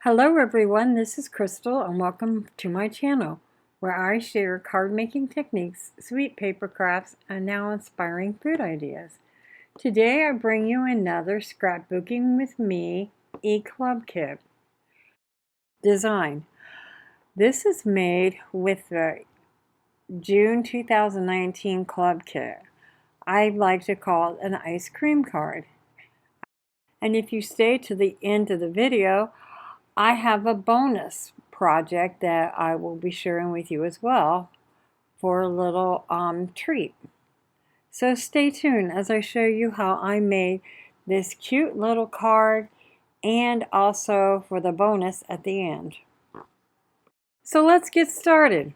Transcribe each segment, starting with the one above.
Hello everyone, this is Crystal and welcome to my channel where I share card making techniques, sweet paper crafts, and now inspiring food ideas. Today I bring you another Scrapbooking with Me e-club kit design. This is made with the June 2019 club kit. I like to call it an ice cream card. And if you stay to the end of the video, I have a bonus project that I will be sharing with you as well for a little treat. So stay tuned as I show you how I made this cute little card and also for the bonus at the end. So let's get started.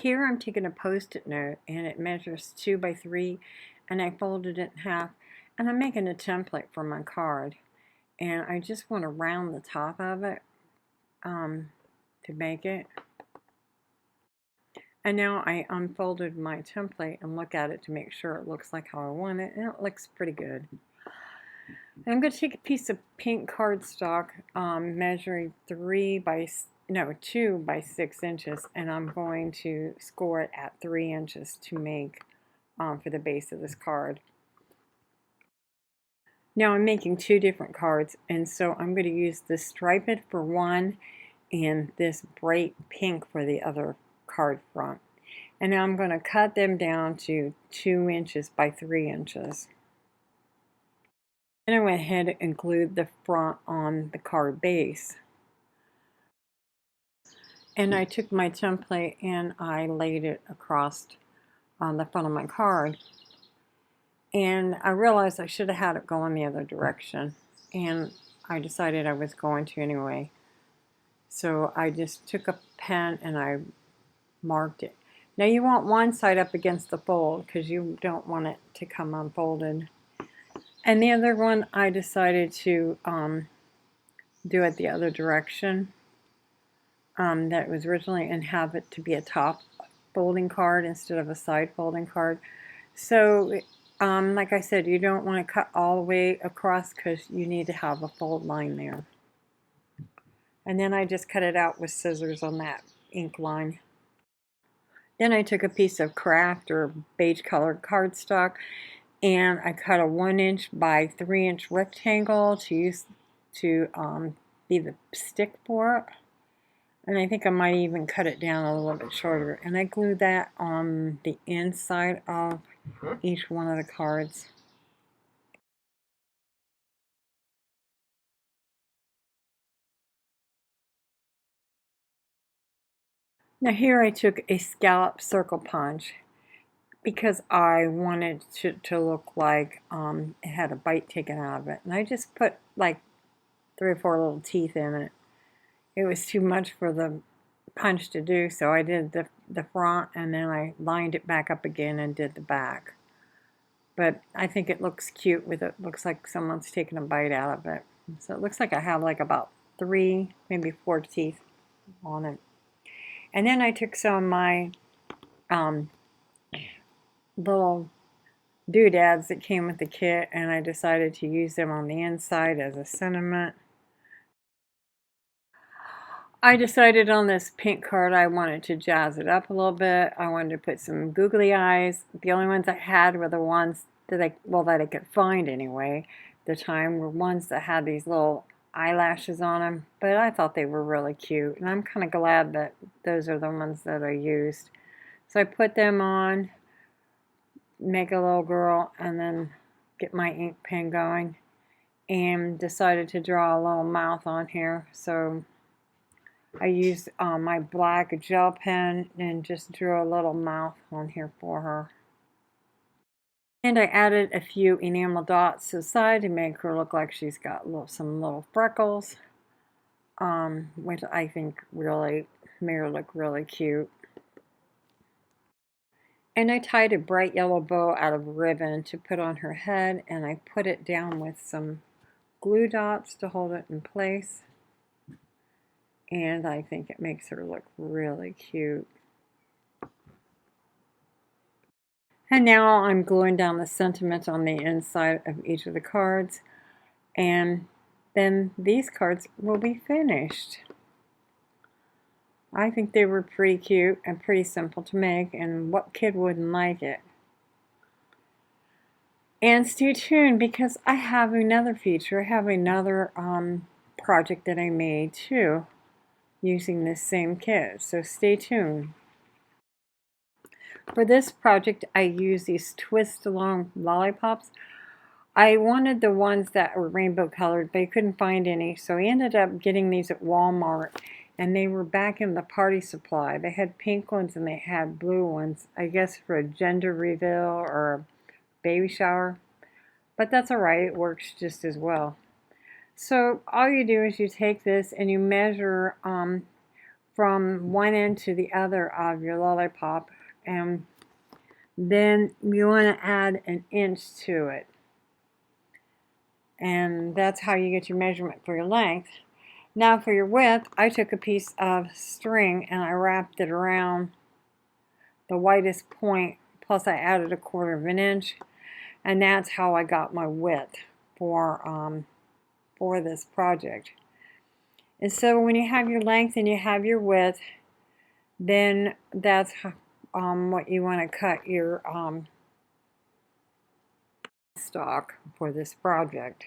Here I'm taking a post-it note and it measures 2 by 3 and I folded it in half and I'm making a template for my card and I just want to round the top of it to make it. And now I unfolded my template and look at it to make sure it looks like how I want it, and it looks pretty good. And I'm going to take a piece of pink cardstock measuring 2 by 6 inches, and I'm going to score it at 3 inches to make for the base of this card. Now I'm making 2 different cards, and so I'm going to use this striped for one and this bright pink for the other card front. And now I'm going to cut them down to 2 inches by 3 inches. And I went ahead and glued the front on the card base. And I took my template and I laid it across on the front of my card. And I realized I should have had it going the other direction. And I decided I was going to anyway. So I just took a pen and I marked it. Now you want one side up against the fold because you don't want it to come unfolded. And the other one I decided to do it the other direction that it was originally, and have it to be a top folding card instead of a side folding card. So like I said, you don't want to cut all the way across because you need to have a fold line there. And then I just cut it out with scissors on that ink line. Then I took a piece of craft or beige colored cardstock and I cut a 1 inch by 3 inch rectangle to use to be the stick for it. And I think I might even cut it down a little bit shorter. And I glued that on the inside of each one of the cards. Now here I took a scallop circle punch because I wanted to look like it had a bite taken out of it. And I just put like 3 or 4 little teeth in it. It was too much for the punch to do, so I did the front and then I lined it back up again and did the back. But I think it looks cute with it. Looks like someone's taken a bite out of it. So it looks like I have like about 3, maybe 4 teeth on it. And then I took some of my little doodads that came with the kit and I decided to use them on the inside as a sentiment. I decided on this pink card I wanted to jazz it up a little bit. I wanted to put some googly eyes. The only ones I had were the ones that I could find anyway. At the time were ones that had these little eyelashes on them, but I thought they were really cute, and I'm kind of glad that those are the ones that I used. So I put them on, make a little girl, and then get my ink pen going, and decided to draw a little mouth on here. So I used my black gel pen and just drew a little mouth on here for her. And I added a few enamel dots to the side to make her look like she's got some little freckles, which I think really made her look really cute. And I tied a bright yellow bow out of ribbon to put on her head, and I put it down with some glue dots to hold it in place. And I think it makes her look really cute. And now I'm gluing down the sentiment on the inside of each of the cards. And then these cards will be finished. I think they were pretty cute and pretty simple to make, and what kid wouldn't like it? And stay tuned because I have another feature. I have another project that I made too using this same kit, so stay tuned. For this project I used these twist along lollipops. I wanted the ones that were rainbow colored, but I couldn't find any, so I ended up getting these at Walmart, and they were back in the party supply. They had pink ones and they had blue ones, I guess for a gender reveal or a baby shower, but that's alright, it works just as well. So all you do is you take this and you measure from one end to the other of your lollipop, and then you want to add an inch to it. And that's how you get your measurement for your length. Now for your width, I took a piece of string and I wrapped it around the widest point, plus I added 1/4 of an inch, and that's how I got my width for this project. And so when you have your length and you have your width, then that's what you want to cut your stock for this project.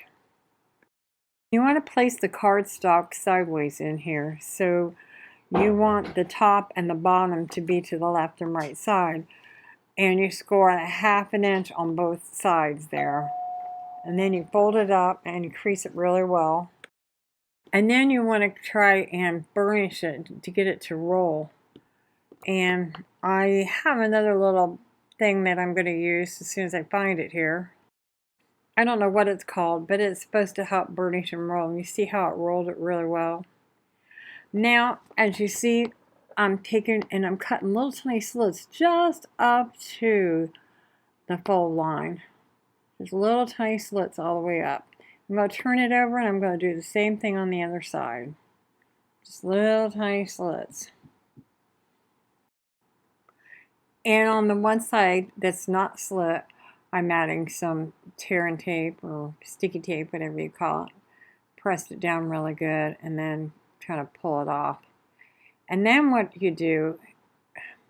You want to place the cardstock sideways in here, so you want the top and the bottom to be to the left and right side, and you score 1/2 inch on both sides there, and then you fold it up and you crease it really well, and then you want to try and burnish it to get it to roll. And I have another little thing that I'm going to use as soon as I find it here. I don't know what it's called, but it's supposed to help burnish and roll. And you see how it rolled it really well. Now, as you see, I'm taking and I'm cutting little tiny slits just up to the fold line. Just little tiny slits all the way up. I'm going to turn it over and I'm going to do the same thing on the other side. Just little tiny slits. And on the one side that's not slit, I'm adding some tear and tape or sticky tape, whatever you call it. Pressed it down really good and then trying to pull it off. And then what you do,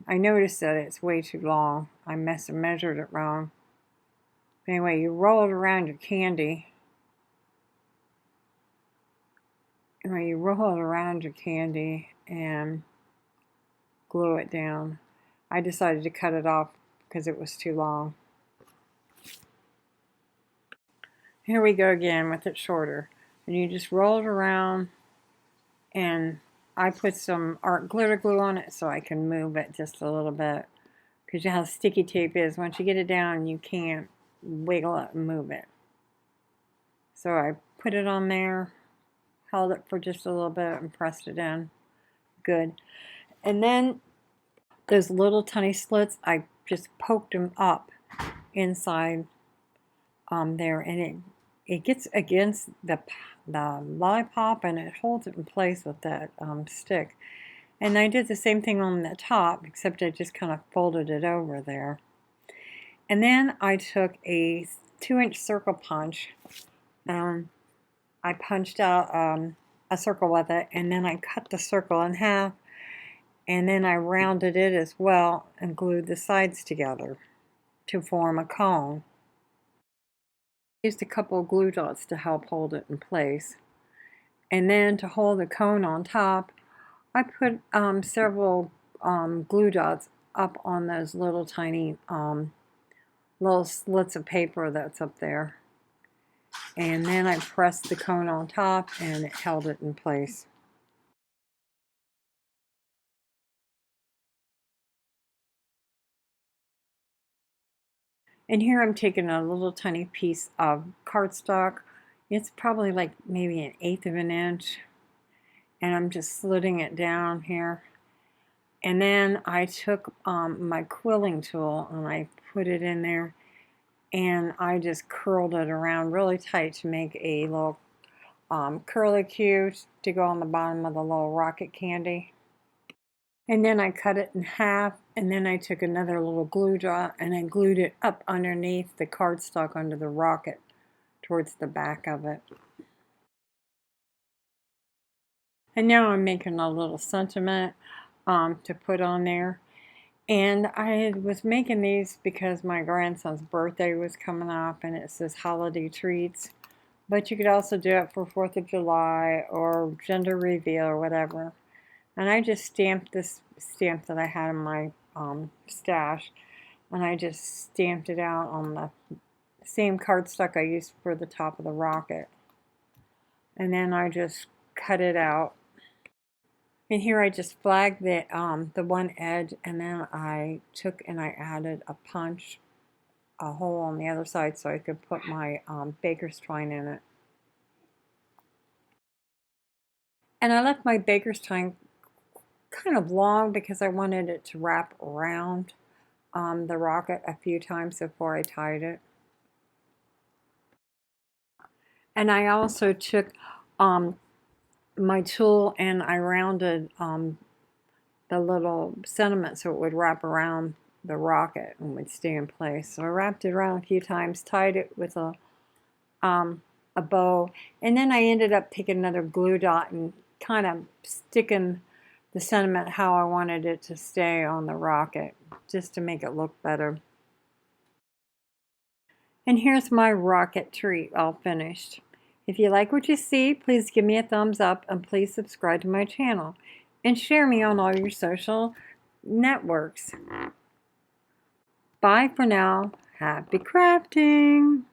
I noticed that it's way too long. I must have measured it wrong. Anyway, you roll it around your candy. Anyway, you roll it around your candy and glue it down. I decided to cut it off because it was too long. Here we go again with it shorter. And you just roll it around, and I put some art glitter glue on it so I can move it just a little bit, because you know how sticky tape is. Once you get it down, you can't wiggle it and move it. So I put it on there, held it for just a little bit and pressed it in. Good. And then those little tiny slits, I just poked them up inside there, and it gets against the lollipop and it holds it in place with that stick. And I did the same thing on the top, except I just kind of folded it over there. And then I took a 2-inch circle punch and I punched out a circle with it, and then I cut the circle in half, and then I rounded it as well and glued the sides together to form a cone. Used a couple of glue dots to help hold it in place. And then to hold the cone on top, I put several glue dots up on those little tiny little slits of paper that's up there. And then I pressed the cone on top and it held it in place. And here I'm taking a little tiny piece of cardstock. It's probably like maybe 1/8 of an inch. And I'm just slitting it down here. And then I took my quilling tool and I put it in there, and I just curled it around really tight to make a little curlicue to go on the bottom of the little rocket candy. And then I cut it in half, and then I took another little glue dot and I glued it up underneath the cardstock under the rocket towards the back of it. And now I'm making a little sentiment to put on there. And I was making these because my grandson's birthday was coming up, and it says holiday treats. But you could also do it for 4th of July or gender reveal or whatever. And I just stamped this stamp that I had in my stash, and I just stamped it out on the same cardstock I used for the top of the rocket. And then I just cut it out. And here I just flagged the one edge, and then I took and I added a punch, a hole on the other side so I could put my baker's twine in it. And I left my baker's twine kind of long because I wanted it to wrap around the rocket a few times before I tied it. And I also took my tool and I rounded the little sentiment so it would wrap around the rocket and would stay in place. So I wrapped it around a few times, tied it with a bow, and then I ended up taking another glue dot and kind of sticking the sentiment how I wanted it to stay on the rocket, just to make it look better. And here's my rocket treat all finished. If you like what you see, please give me a thumbs up and please subscribe to my channel and share me on all your social networks. Bye for now. Happy crafting!